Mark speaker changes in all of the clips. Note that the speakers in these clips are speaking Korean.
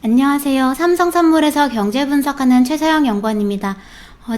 Speaker 1: 안녕하세요. 삼성선물에서 경제분석하는 최서영 연구원입니다.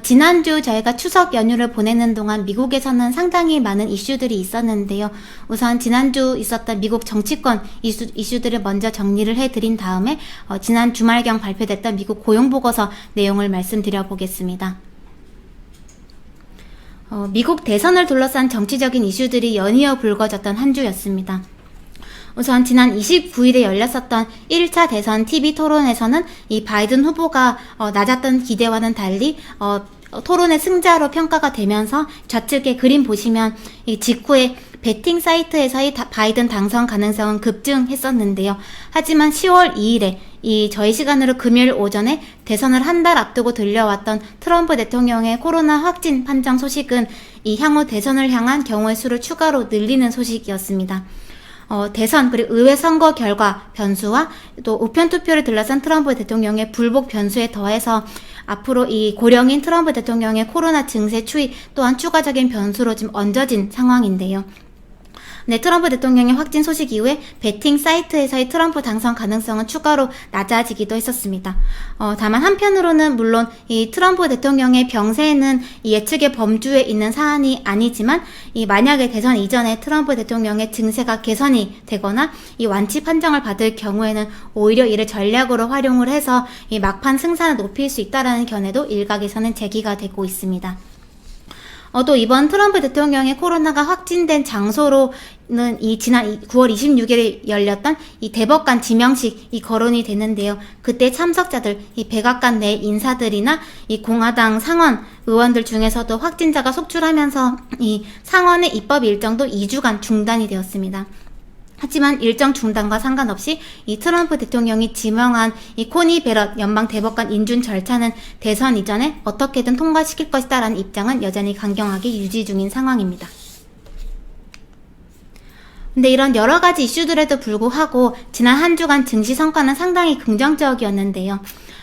Speaker 1: 지난주 저희가 추석 연휴를 보내는 동안 미국에서는 상당히 많은 이슈들이 있었는데요. 우선 지난주 있었던 미국 정치권 이슈들을 먼저 정리를 해드린 다음에 지난 주말경 발표됐던 미국 고용보고서 내용을 말씀드려 보겠습니다. 미국 대선을 둘러싼 정치적인 이슈들이 연이어 불거졌던 한 주였습니다. 우선 지난 29일에 열렸었던 1차 대선 TV 토론에서는 이 바이든 후보가 낮았던 기대와는 달리 토론의 승자로 평가가 되면서 좌측의 그림 보시면 이 직후에 베팅 사이트에서의 바이든 당선 가능성은 급증했었는데요. 하지만 10월 2일에 저희 시간으로 금요일 오전에 대선을 한 달 앞두고 들려왔던 트럼프 대통령의 코로나 확진 판정 소식은 이 향후 대선을 향한 경우의 수를 추가로 늘리는 소식이었습니다. 대선 그리고 의회 선거 결과 변수와 또 우편 투표를 둘러싼 트럼프 대통령의 불복 변수에 더해서 앞으로 이 고령인 트럼프 대통령의 코로나 증세 추이 또한 추가적인 변수로 지금 얹어진 상황인데요. 네, 트럼프 대통령의 확진 소식 이후에 베팅 사이트에서의 트럼프 당선 가능성은 추가로 낮아지기도 했었습니다. 다만 한편으로는 물론 이 트럼프 대통령의 병세는 이 예측의 범주에 있는 사안이 아니지만 만약에 대선 이전에 트럼프 대통령의 증세가 개선이 되거나 이 완치 판정을 받을 경우에는 오히려 이를 전략으로 활용을 해서 이 막판 승산을 높일 수 있다라는 견해도 일각에서는 제기가 되고 있습니다. 또 이번 트럼프 대통령의 코로나가 확진된 장소로는 지난 9월 26일에 열렸던 이 대법관 지명식이 거론이 되는데요. 그때 참석자들, 이 백악관 내 인사들이나 이 공화당 상원 의원들 중에서도 확진자가 속출하면서 이 상원의 입법 일정도 2주간 중단이 되었습니다. 하지만 일정 중단과 상관없이 이 트럼프 대통령이 지명한 이 코니 베럿 연방 대법관 인준 절차는 대선 이전에 어떻게든 통과시킬 것이다라는 입장은 여전히 강경하게 유지 중인 상황입니다. 근데 이런 여러 가지 이슈들에도 불구하고 지난 한 주간 증시 성과는 상당히 긍정적이었는데요.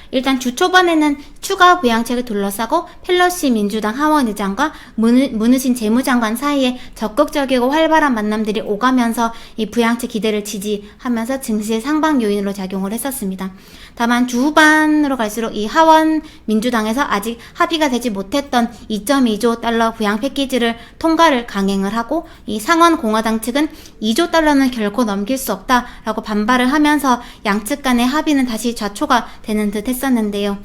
Speaker 1: 일단 주 초반에는 추가 부양책을 둘러싸고 펠로시 민주당 하원 의장과 문우신 재무장관 사이에 적극적이고 활발한 만남들이 오가면서 이 부양책 기대를 지지하면서 증시의 상방 요인으로 작용을 했었습니다. 다만 주 후반으로 갈수록 이 하원 민주당에서 아직 합의가 되지 못했던 2.2조 달러 부양 패키지를 통과를 강행을 하고 이 상원 공화당 측은 2조 달러는 결코 넘길 수 없다라고 반발을 하면서 양측 간의 합의는 다시 좌초가 되는 듯 했었는데요.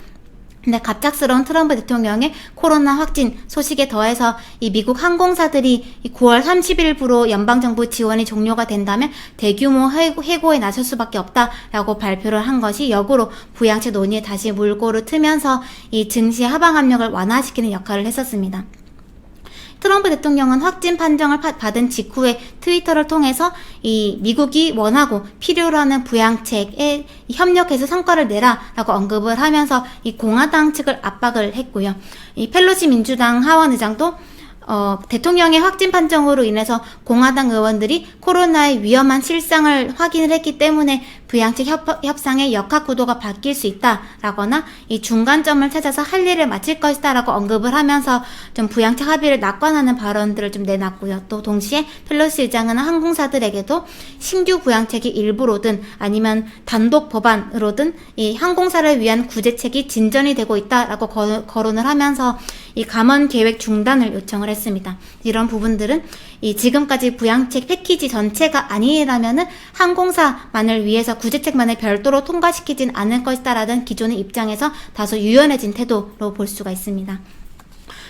Speaker 1: 근데 갑작스러운 트럼프 대통령의 코로나 확진 소식에 더해서 이 미국 항공사들이 9월 30일부로 연방정부 지원이 종료가 된다면 대규모 해고에 나설 수밖에 없다라고 발표를 한 것이 역으로 부양책 논의에 다시 물꼬를 트면서 이 증시의 하방 압력을 완화시키는 역할을 했었습니다. 트럼프 대통령은 확진 판정을 받은 직후에 트위터를 통해서 이 미국이 원하고 필요로 하는 부양책에 협력해서 성과를 내라라고 언급을 하면서 이 공화당 측을 압박을 했고요. 이 펠로시 민주당 하원 의장도 대통령의 확진 판정으로 인해서 공화당 의원들이 코로나의 위험한 실상을 확인을 했기 때문에 부양책 협상의 역학 구도가 바뀔 수 있다라거나 이 중간점을 찾아서 할 일을 마칠 것이다라고 언급을 하면서 좀 부양책 합의를 낙관하는 발언들을 좀 내놨고요. 또 동시에 펠로시 의장은 항공사들에게도 신규 부양책이 일부로든 아니면 단독 법안으로든 이 항공사를 위한 구제책이 진전이 되고 있다라고 거론을 하면서 이 감원 계획 중단을 요청을 했습니다. 이런 부분들은 이 지금까지 부양책 패키지 전체가 아니라면은 항공사만을 위해서 구제책만을 별도로 통과시키진 않을 것이다라는 기존의 입장에서 다소 유연해진 태도로 볼 수가 있습니다.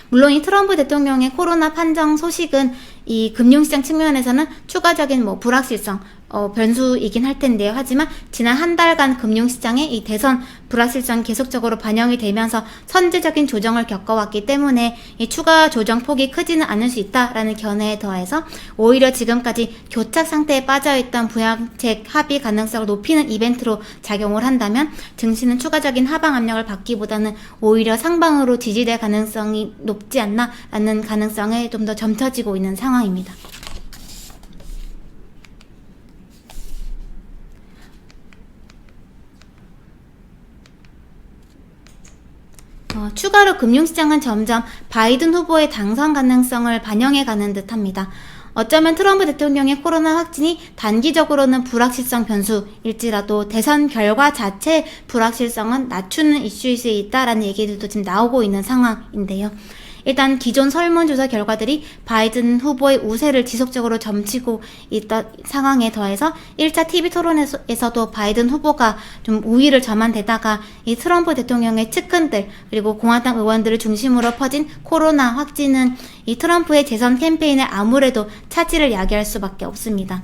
Speaker 1: 물론 이 트럼프 대통령의 코로나 판정 소식은 이 금융시장 측면에서는 추가적인 불확실성, 변수이긴 할 텐데요. 하지만 지난 한 달간 금융시장의 이 대선 불확실성이 계속적으로 반영이 되면서 선제적인 조정을 겪어왔기 때문에 이 추가 조정 폭이 크지는 않을 수 있다라는 견해에 더해서 오히려 지금까지 교착 상태에 빠져있던 부양책 합의 가능성을 높이는 이벤트로 작용을 한다면 증시는 추가적인 하방 압력을 받기보다는 오히려 상방으로 지지될 가능성이 높지 않나라는 가능성에 좀 더 점쳐지고 있는 상황입니다. 추가로 금융시장은 점점 바이든 후보의 당선 가능성을 반영해가는 듯합니다. 어쩌면 트럼프 대통령의 코로나 확진이 단기적으로는 불확실성 변수일지라도 대선 결과 자체의 불확실성은 낮추는 이슈일 수 있다라는 얘기들도 지금 나오고 있는 상황인데요. 일단 기존 설문조사 결과들이 바이든 후보의 우세를 지속적으로 점치고 있던 상황에 더해서 1차 TV 토론에서도 바이든 후보가 좀 우위를 점한 데다가 이 트럼프 대통령의 측근들 그리고 공화당 의원들을 중심으로 퍼진 코로나 확진은 이 트럼프의 재선 캠페인에 아무래도 차질을 야기할 수밖에 없습니다.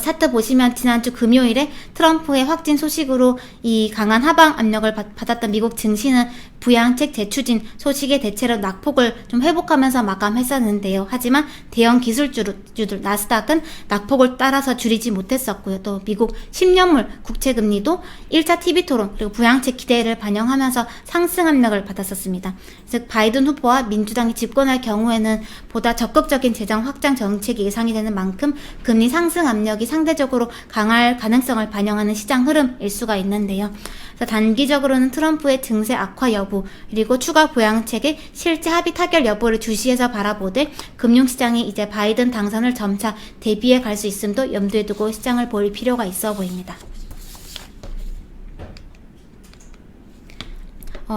Speaker 1: 차트 보시면 지난주 금요일에 트럼프의 확진 소식으로 이 강한 하방 압력을 받았던 미국 증시는 부양책 재추진 소식에 대체로 낙폭을 좀 회복하면서 마감했었는데요. 하지만 대형 기술주들 나스닥은 낙폭을 따라서 줄이지 못했었고요. 또 미국 10년물 국채금리도 1차 TV 토론 그리고 부양책 기대를 반영하면서 상승 압력을 받았었습니다. 즉 바이든 후보와 민주당이 집권할 경우에는 보다 적극적인 재정 확장 정책이 예상이 되는 만큼 금리 상승 압력이 상대적으로 강할 가능성을 반영하는 시장 흐름일 수가 있는데요. 그래서 단기적으로는 트럼프의 증세 악화 여부 그리고 추가 부양책의 실제 합의 타결 여부를 주시해서 바라보되 금융시장이 이제 바이든 당선을 점차 대비해 갈 수 있음도 염두에 두고 시장을 볼 필요가 있어 보입니다.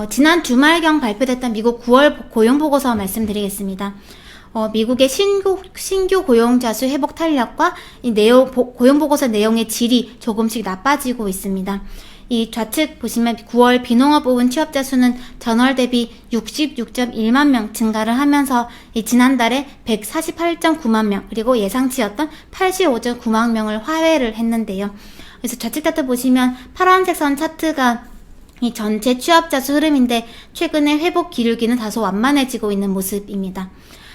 Speaker 1: 지난 주말경 발표됐던 미국 9월 고용보고서 말씀드리겠습니다. 미국의 신규 고용자 수 회복 탄력과 이 고용보고서 내용의 질이 조금씩 나빠지고 있습니다. 이 좌측 보시면 9월 비농업 부분 취업자 수는 전월 대비 66.1만 명 증가를 하면서 지난달에 148.9만 명 그리고 예상치였던 85.9만 명을 하회를 했는데요. 그래서 좌측 차트 보시면 파란색 선 차트가 이 전체 취업자 수 흐름인데 최근에 회복 기울기는 다소 완만해지고 있는 모습입니다.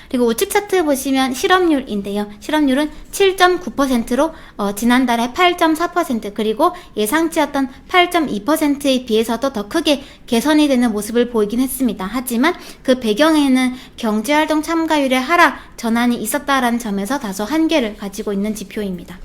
Speaker 1: 그리고 우측 차트 보시면 실업률인데요. 실업률은 7.9%로 지난달에 8.4% 그리고 예상치였던 8.2%에 비해서도 더 크게 개선이 되는 모습을 보이긴 했습니다. 하지만 그 배경에는 경제활동 참가율의 하락 전환이 있었다라는 점에서 다소 한계를 가지고 있는 지표입니다.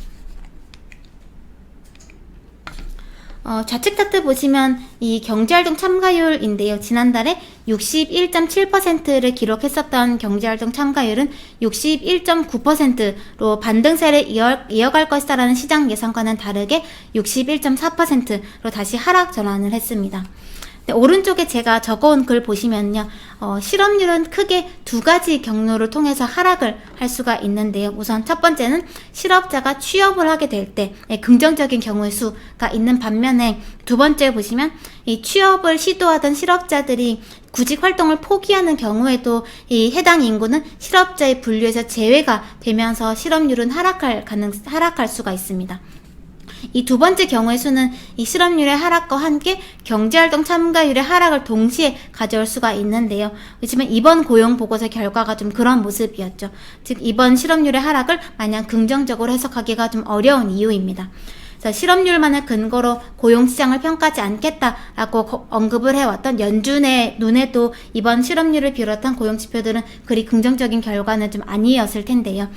Speaker 1: 좌측 차트 보시면 이 경제활동 참가율인데요. 지난달에 61.7%를 기록했었던 경제활동 참가율은 61.9%로 반등세를 이어갈 것이다라는 시장 예상과는 다르게 61.4%로 다시 하락 전환을 했습니다. 네, 오른쪽에 제가 적어온 글 보시면요. 실업률은 크게 두 가지 경로를 통해서 하락을 할 수가 있는데요. 우선 첫 번째는 실업자가 취업을 하게 될 때 긍정적인 경우의 수가 있는 반면에 두 번째 보시면 이 취업을 시도하던 실업자들이 구직 활동을 포기하는 경우에도 이 해당 인구는 실업자의 분류에서 제외가 되면서 실업률은 하락할 수가 있습니다. 이 두 번째 경우의 수는 이 실업률의 하락과 함께 경제활동 참가율의 하락을 동시에 가져올 수가 있는데요. 그렇지만 이번 고용보고서 결과가 좀 그런 모습이었죠. 즉 이번 실업률의 하락을 마냥 긍정적으로 해석하기가 좀 어려운 이유입니다. 실업률만을 근거로 고용시장을 평가하지 않겠다라고 언급을 해왔던 연준의 눈에도 이번 실업률을 비롯한 고용지표들은 그리 긍정적인 결과는 좀 아니었을 텐데요.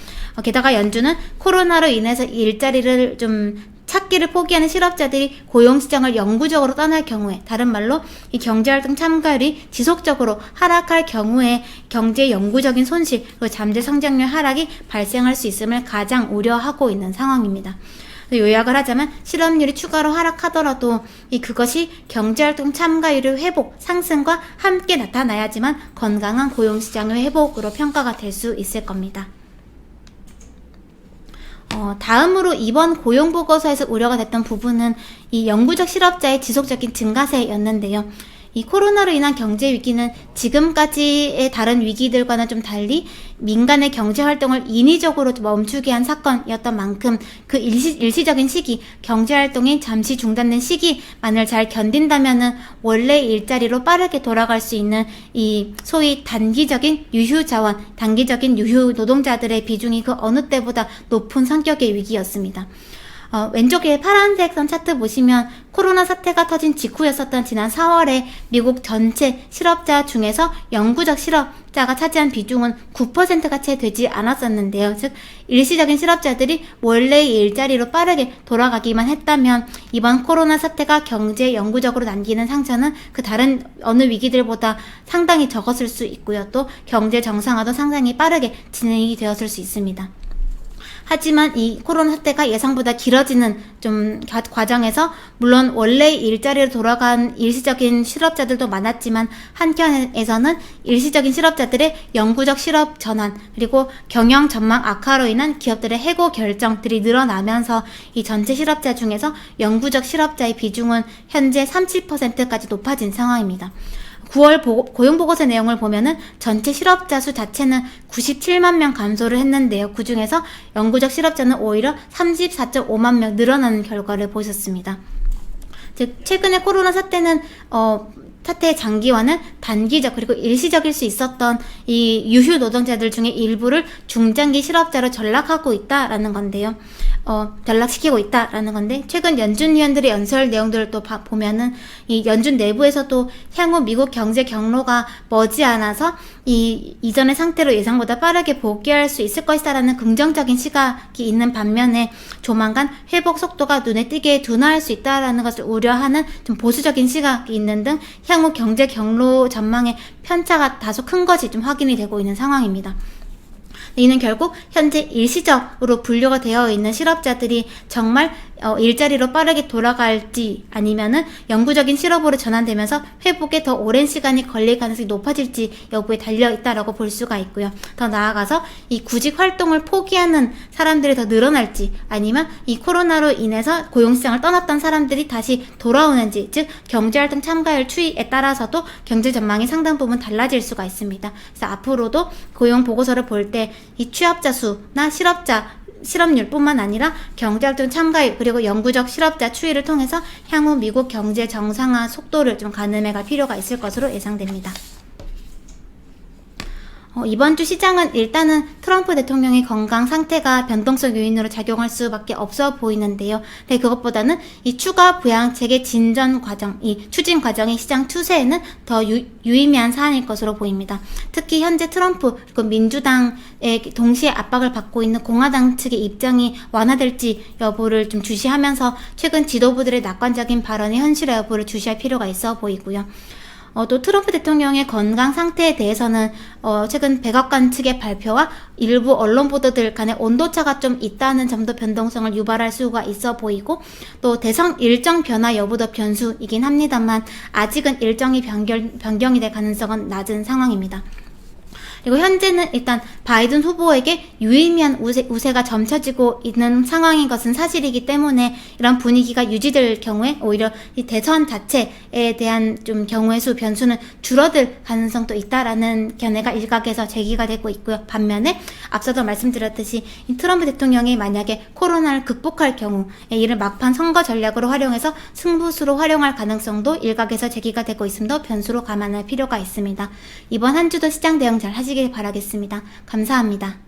Speaker 1: 게다가 연준은 코로나로 인해서 일자리를 좀 찾기를 포기하는 실업자들이 고용시장을 영구적으로 떠날 경우에, 다른 말로 이 경제활동 참가율이 지속적으로 하락할 경우에 경제의 영구적인 손실, 그리고 잠재 성장률 하락이 발생할 수 있음을 가장 우려하고 있는 상황입니다. 요약을 하자면 실업률이 추가로 하락하더라도 그것이 경제활동 참가율의 회복, 상승과 함께 나타나야지만 건강한 고용시장의 회복으로 평가가 될 수 있을 겁니다. 다음으로 이번 고용보고서에서 우려가 됐던 부분은 이 영구적 실업자의 지속적인 증가세였는데요. 이 코로나로 인한 경제 위기는 지금까지의 다른 위기들과는 좀 달리 민간의 경제 활동을 인위적으로 멈추게 한 사건이었던 만큼 그 일시적인 시기, 경제 활동이 잠시 중단된 시기만을 잘 견딘다면은 원래 일자리로 빠르게 돌아갈 수 있는 이 소위 단기적인 유휴 자원, 단기적인 유휴 노동자들의 비중이 그 어느 때보다 높은 성격의 위기였습니다. 왼쪽에 파란색 선 차트 보시면 코로나 사태가 터진 직후였었던 지난 4월에 미국 전체 실업자 중에서 영구적 실업자가 차지한 비중은 9%가 채 되지 않았었는데요. 즉 일시적인 실업자들이 원래의 일자리로 빠르게 돌아가기만 했다면 이번 코로나 사태가 경제에 영구적으로 남기는 상처는 그 다른 어느 위기들보다 상당히 적었을 수 있고요. 또 경제 정상화도 상당히 빠르게 진행이 되었을 수 있습니다. 하지만 이 코로나 사태가 예상보다 길어지는 좀 과정에서 물론 원래 일자리로 돌아간 일시적인 실업자들도 많았지만 한편에서는 일시적인 실업자들의 영구적 실업 전환 그리고 경영 전망 악화로 인한 기업들의 해고 결정들이 늘어나면서 이 전체 실업자 중에서 영구적 실업자의 비중은 현재 37%까지 높아진 상황입니다. 9월 고용보고서 내용을 보면은 전체 실업자 수 자체는 97만 명 감소를 했는데요. 그 중에서 영구적 실업자는 오히려 34.5만 명 늘어나는 결과를 보셨습니다. 즉 최근에 코로나 사태는 사태의 장기화는 단기적 그리고 일시적일 수 있었던 이 유휴 노동자들 중에 일부를 중장기 실업자로 전락하고 있다라는 건데요. 전락시키고 있다라는 건데 최근 연준 위원들의 연설 내용들을 또 보면은 이 연준 내부에서도 향후 미국 경제 경로가 머지않아서 이전의 상태로 예상보다 빠르게 복귀할 수 있을 것이다라는 긍정적인 시각이 있는 반면에 조만간 회복 속도가 눈에 띄게 둔화할 수 있다라는 것을 우려하는 좀 보수적인 시각이 있는 등 향후 경제 경로 전망의 편차가 다소 큰 것이 좀 확인이 되고 있는 상황입니다. 이는 결국 현재 일시적으로 분류가 되어 있는 실업자들이 정말 일자리로 빠르게 돌아갈지 아니면은 영구적인 실업으로 전환되면서 회복에 더 오랜 시간이 걸릴 가능성이 높아질지 여부에 달려 있다라고 볼 수가 있고요. 더 나아가서 이 구직 활동을 포기하는 사람들이 더 늘어날지 아니면 이 코로나로 인해서 고용시장을 떠났던 사람들이 다시 돌아오는지 즉 경제활동 참가율 추이에 따라서도 경제 전망이 상당 부분 달라질 수가 있습니다. 그래서 앞으로도 고용 보고서를 볼 때 이 취업자 수나 실업률뿐만 아니라 경제활동 참가율 그리고 영구적 실업자 추이를 통해서 향후 미국 경제 정상화 속도를 좀 가늠해갈 필요가 있을 것으로 예상됩니다. 이번 주 시장은 일단은 트럼프 대통령의 건강 상태가 변동성 요인으로 작용할 수밖에 없어 보이는데요. 근데 그것보다는 이 추가 부양책의 진전 과정, 이 추진 과정이 시장 추세에는 더 유의미한 사안일 것으로 보입니다. 특히 현재 트럼프 그리고 민주당의 동시에 압박을 받고 있는 공화당 측의 입장이 완화될지 여부를 좀 주시하면서 최근 지도부들의 낙관적인 발언의 현실화 여부를 주시할 필요가 있어 보이고요. 또 트럼프 대통령의 건강 상태에 대해서는 최근 백악관 측의 발표와 일부 언론 보도들 간의 온도차가 좀 있다는 점도 변동성을 유발할 수가 있어 보이고 또 대선 일정 변화 여부도 변수이긴 합니다만 아직은 일정이 변경이 될 가능성은 낮은 상황입니다. 그리고 현재는 일단 바이든 후보에게 유의미한 우세가 점쳐지고 있는 상황인 것은 사실이기 때문에 이런 분위기가 유지될 경우에 오히려 이 대선 자체에 대한 좀 경우의 수 변수는 줄어들 가능성도 있다라는 견해가 일각에서 제기가 되고 있고요. 반면에 앞서도 말씀드렸듯이 이 트럼프 대통령이 만약에 코로나를 극복할 경우 이를 막판 선거 전략으로 활용해서 승부수로 활용할 가능성도 일각에서 제기가 되고 있음도 변수로 감안할 필요가 있습니다. 이번 한 주도 시장 대응 잘 하시길 바라겠습니다. 감사합니다.